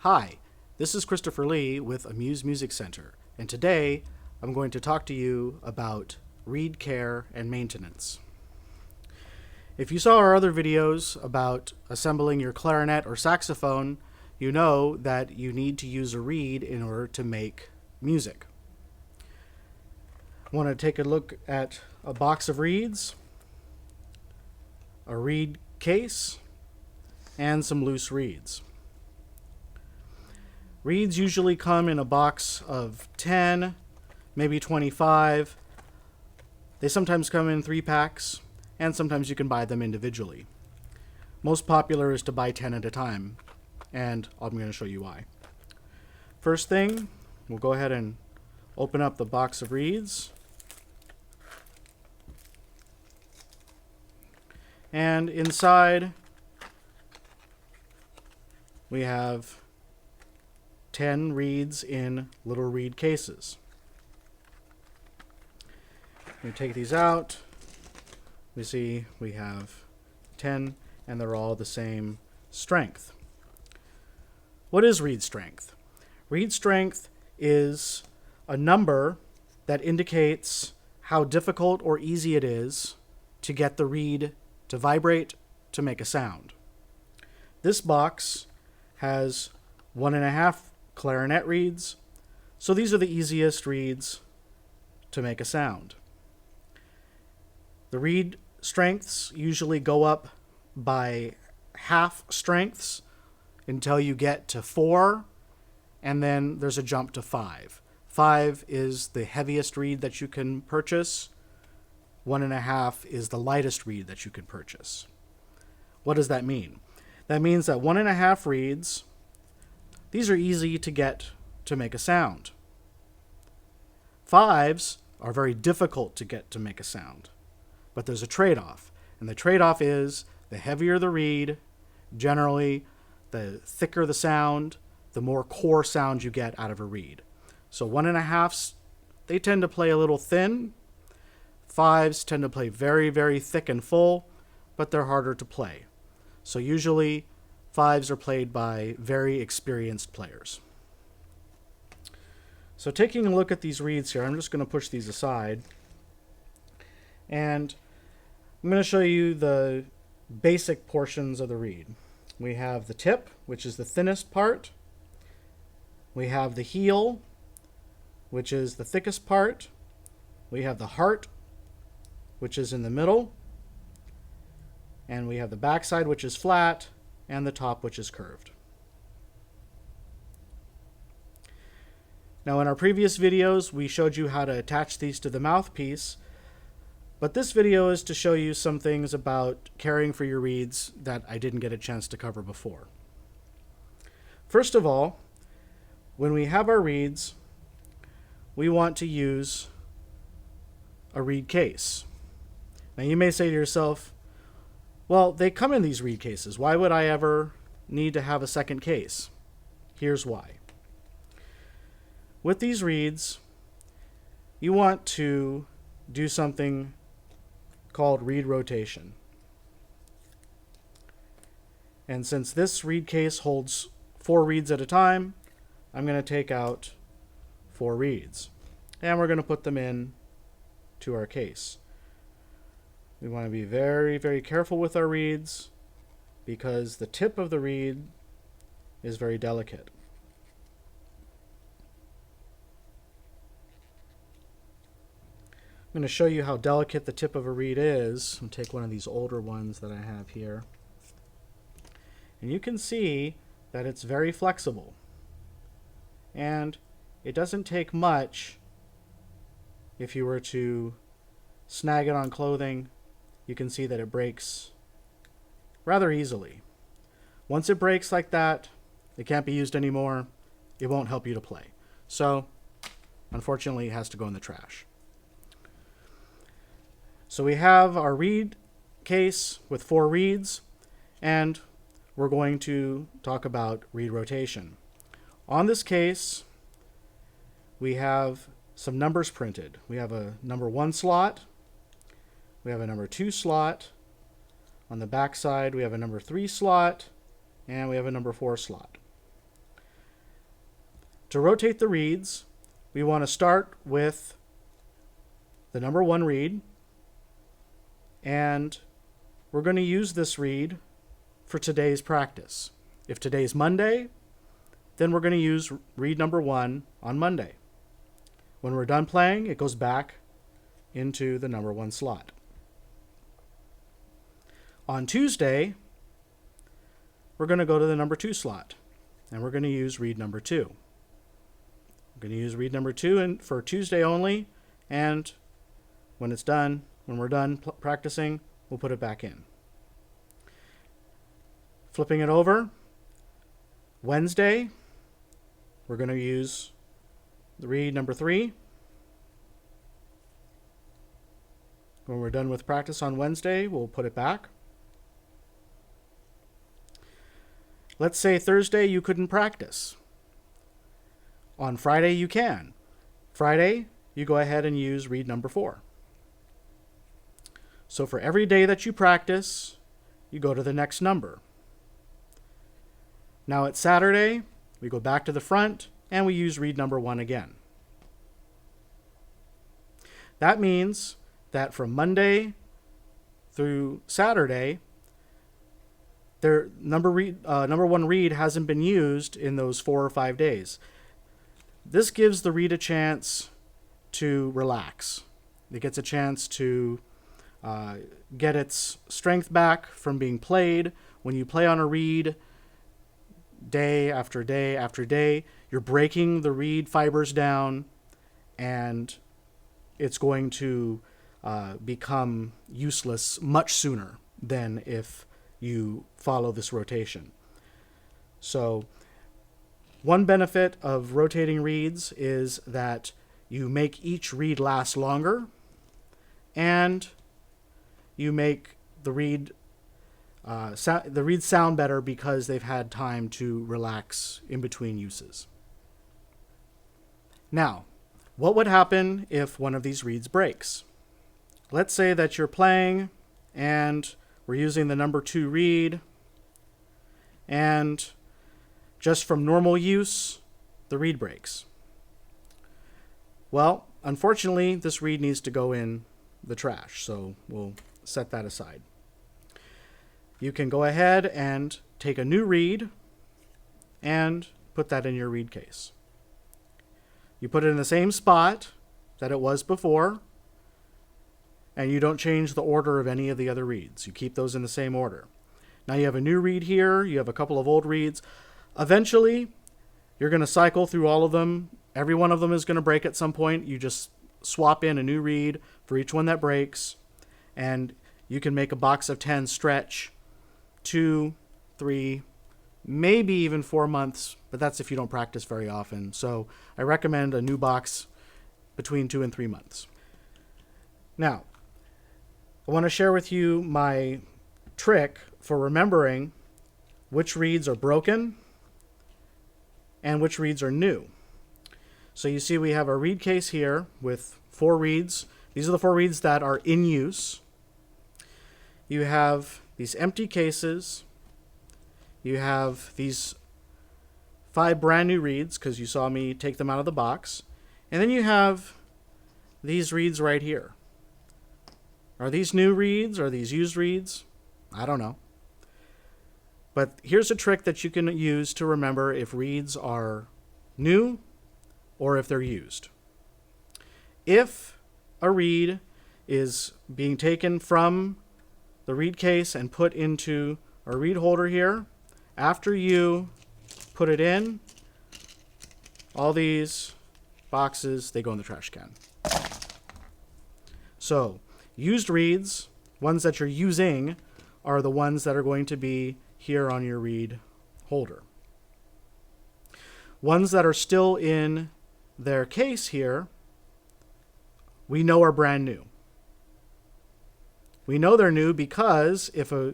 Hi, this is Christopher Lee with AMUSE Music Center, and today I'm going to talk to you about reed care and maintenance. If you saw our other videos about assembling your clarinet or saxophone, you know that you need to use a reed in order to make music. I want to take a look at a box of reeds, a reed case, and some loose reeds. Reeds usually come in a box of 10, maybe 25. They sometimes come in 3-packs, and sometimes you can buy them individually. Most popular is to buy 10 at a time, and I'm going to show you why. First thing, we'll go ahead and open up the box of reeds. And inside, we have 10 reeds in little reed cases. We take these out. We see we have 10, and they're all the same strength. What is reed strength? Reed strength is a number that indicates how difficult or easy it is to get the reed to vibrate to make a sound. This box has 1.5 clarinet reeds, so these are the easiest reeds to make a sound. The reed strengths usually go up by half strengths until you get to 4, and then there's a jump to 5. 5 is the heaviest reed that you can purchase. 1.5 is the lightest reed that you can purchase. What does that mean? That means that 1.5 reeds, these are easy to get to make a sound. 5s are very difficult to get to make a sound. But there's a trade-off. And the trade-off is the heavier the reed, generally the thicker the sound, the more core sound you get out of a reed. So 1.5s, they tend to play a little thin. 5s tend to play very, very thick and full, but they're harder to play. So usually 5s are played by very experienced players. So taking a look at these reeds here, I'm just going to push these aside. And I'm going to show you the basic portions of the reed. We have the tip, which is the thinnest part. We have the heel, which is the thickest part. We have the heart, which is in the middle. And we have the backside, which is flat, and the top, which is curved. Now, in our previous videos, we showed you how to attach these to the mouthpiece, but this video is to show you some things about caring for your reeds that I didn't get a chance to cover before. First of all, when we have our reeds, we want to use a reed case. Now, you may say to yourself, well, they come in these reed cases. Why would I ever need to have a second case? Here's why. With these reeds, you want to do something called reed rotation. And since this reed case holds 4 reeds at a time, I'm going to take out 4 reeds. And we're going to put them in to our case. We want to be very, very careful with our reeds because the tip of the reed is very delicate. I'm going to show you how delicate the tip of a reed is. I'll take one of these older ones that I have here. And you can see that it's very flexible. And it doesn't take much if you were to snag it on clothing. You can see that it breaks rather easily. Once it breaks like that, it can't be used anymore. It won't help you to play. So, unfortunately, it has to go in the trash. So we have our reed case with 4 reeds, and we're going to talk about reed rotation. On this case, we have some numbers printed. We have a number 1 slot. We have a number 2 slot. On the back side, we have a number 3 slot, and we have a number 4 slot. To rotate the reeds, we want to start with the number 1 reed, and we're going to use this reed for today's practice. If today's Monday, then we're going to use reed number 1 on Monday. When we're done playing, it goes back into the number 1 slot. On Tuesday, we're going to go to the number 2 slot, and we're going to use reed number 2. We're going to use reed number 2 for Tuesday only, and when we're done practicing, we'll put it back in. Flipping it over, Wednesday, we're going to use the reed number 3. When we're done with practice on Wednesday, we'll put it back. Let's say Thursday you couldn't practice. On Friday you can. Friday, you go ahead and use reed number 4. So for every day that you practice, you go to the next number. Now it's Saturday, we go back to the front, and we use reed number 1 again. That means that from Monday through Saturday, their number 1 reed hasn't been used in those 4 or 5 days. This gives the reed a chance to relax. It gets a chance to get its strength back from being played. When you play on a reed day after day after day, you're breaking the reed fibers down, and it's going to become useless much sooner than if you follow this rotation. So one benefit of rotating reeds is that you make each reed last longer, and you make the reeds sound better because they've had time to relax in between uses. Now, what would happen if one of these reeds breaks? Let's say that you're playing and we're using the number 2 reed, and just from normal use, the reed breaks. Well, unfortunately, this reed needs to go in the trash, so we'll set that aside. You can go ahead and take a new reed and put that in your reed case. You put it in the same spot that it was before, and you don't change the order of any of the other reeds. You keep those in the same order. Now you have a new reed here, you have a couple of old reeds. Eventually, you're going to cycle through all of them. Every one of them is going to break at some point. You just swap in a new reed for each one that breaks, and you can make a box of 10 stretch 2, 3, maybe even 4 months, but that's if you don't practice very often. So I recommend a new box between 2 and 3 months. Now, I want to share with you my trick for remembering which reeds are broken and which reeds are new. So you see we have a reed case here with 4 reeds. These are the 4 reeds that are in use. You have these empty cases. You have these 5 brand new reeds, because you saw me take them out of the box. And then you have these reeds right here. Are these new reeds? Are these used reeds? I don't know. But here's a trick that you can use to remember if reeds are new or if they're used. If a reed is being taken from the reed case and put into a reed holder here, after you put it in, all these boxes, they go in the trash can. So, used reeds, ones that you're using, are the ones that are going to be here on your reed holder. Ones that are still in their case here, we know are brand new. We know they're new because if a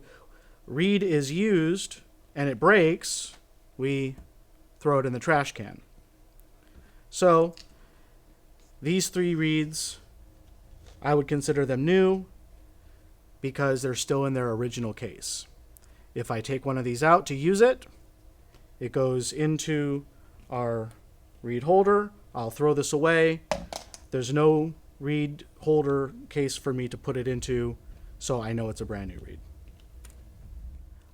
reed is used and it breaks, we throw it in the trash can. So these 3 reeds, I would consider them new because they're still in their original case. If I take one of these out to use it, it goes into our reed holder. I'll throw this away. There's no reed holder case for me to put it into, so I know it's a brand new reed.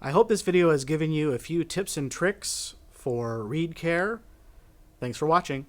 I hope this video has given you a few tips and tricks for reed care. Thanks for watching.